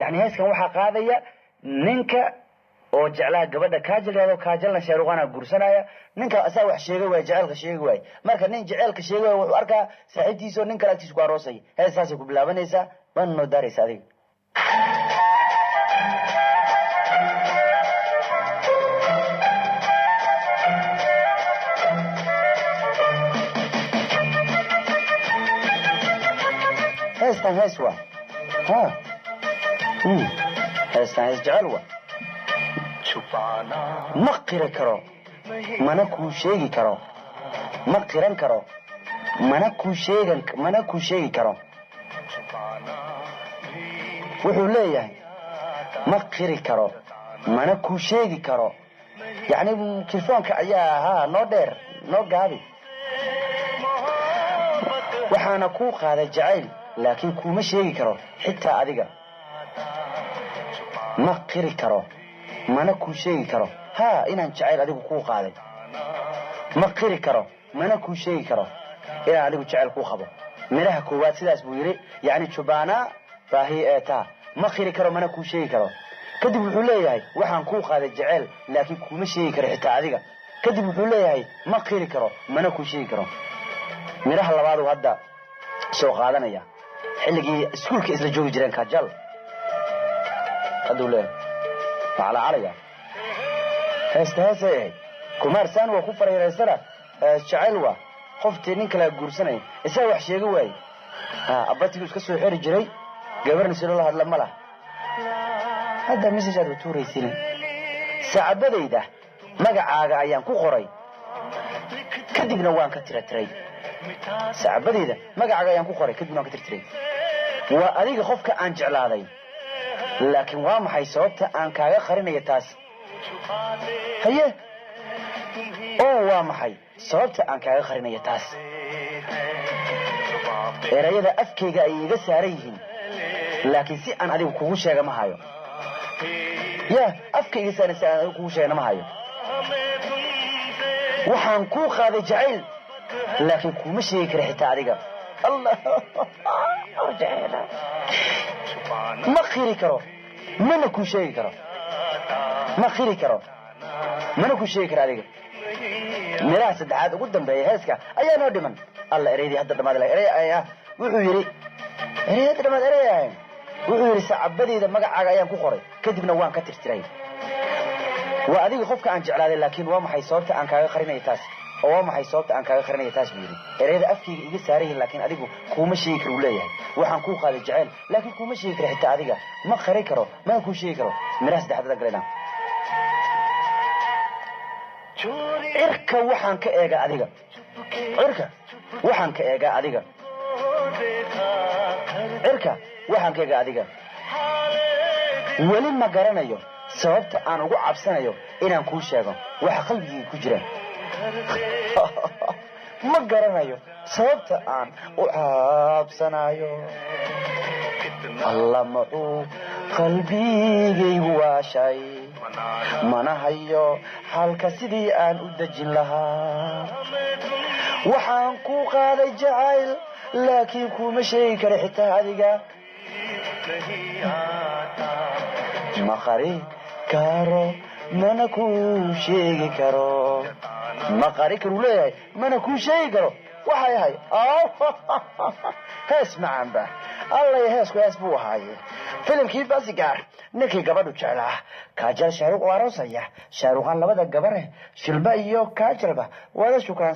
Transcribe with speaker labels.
Speaker 1: يعني هيس كان وحا قادية نينكا oo jeclaa gabadha kaajilado kaajalna sheeruqana gursanaya ninka asaa wax sheegay way jecelka sheegay way marka nin jecelka sheegay wuxuu arkaa saaxiibtiisa nin kale agtiisa ku aroosay heesaas ku bilaabanaysa ban noo daaraysa adiga heeswa ha hees jecelwa ما قرأ كرو منا كوشيجي كرو ما قرأ كرو منا كوشيجي كرو وحوليه ما قرأ كرو منا كوشيجي كرو يعني كيفون كعيا ها نودر نوجابي وحنا كوق هذا جعيل لكن كو مشيجي كرو حتى أديقة ما قرأ كرو mana ku sheegi karo ha inaan jacayl adigu ku qaaday ma qiri karo mana ku sheegi karo inaan adigu jacayl ku qabo miraha koowaad sidaas buu yiri yaani jubana baahi eeta ma qiri karo mana ku sheegi karo kadib wuxuu leeyahay waxaan ku qaaday jacayl laakiin kuma sheegi karo xitaa adiga kadib wuxuu leeyahay ma qiri karo mana ku sheegi karo miraha labaad uu hadda soo qaadanaya xilligii iskuulka isla joogi jireen ka jal haduu على عليا هسه كمارسان وكفر يرسله شعلوا قفت نينك لا غورسنay isa wax sheega way abatigu iska soo xiri jiray gabarna si loo hadla malaha hada message aad tuuraysin saacadayda magacaaga ayaan ku qoray kadibna waan ka tirtiray saacadayda magacaaga ayaan ku qoray kadibna waan ka tirtiray waa adiga qofka aan jeclaaday laakiin waa maxay sababta aan kaaga qarinayo taas haye oo waa maxay sababta aan kaaga qarinayo taas erayada afkayga ay iga saaran yihiin laakiin si aan adigu kugu sheega ma hayo ya afkayga saaran si aan adigu kugu sheega ma hayo waxaan ku qaaday jacayl laakiin kuma sheegi karo xitaa adiga الله رجعنا ما خيري كرو منكو شيء كرو ما خيري كرو منكو شيء كرو عليك ميراث دعاد قدام بي هيسكا ايا نو دمن الله اريدي هدا دماد لا اري ايا wuxuu yiri اريد دماد اري wuxuu yiri sacabadeyda magacaaga ayaan ku qoray kadibna waan ka tirtiray waa adiga qofka aan jeclaaday laakiin waa maxay sababta aan kaaga qarinayo taas oo maxay sababta aan kaaga qarinayo taas buu yiri ereyada afkiga iga saaray laakiin adigu kuma sheegi karo leeyahay waxaan ku qaaday jacayl laakiin kuma sheegi karo xitaa adiga ma qari karo ma ku sheegi karo miraas dhaxdada galena irka waxaan ka eega adiga irka waxaan ka eega adiga irka waxaan ka eega adiga wali ma garanayo sababta aan ugu cabsanayo inaan ku sheego waxa qalbigayga ku jira ما قرنايو صوت عن وعابسنايو الله معو قلبي هو شيء mana hayo halka sidii aan u dajin lahaa waxaan ku qaaday jacayl laakiin kuma sheegi karo xitaa adiga ma qari karo mana ku sheegi karo ما قاري كرو ليه ما أنا كل شيء كرو وحي هاي اسمع عن به الله يهسك ويسبو هاي فيلم كيف بس قار نكي قبضو جعله كاجل شاروق واروسية شاروقان لبدا قبره شلبا إيو كاجل به وهذا شكرا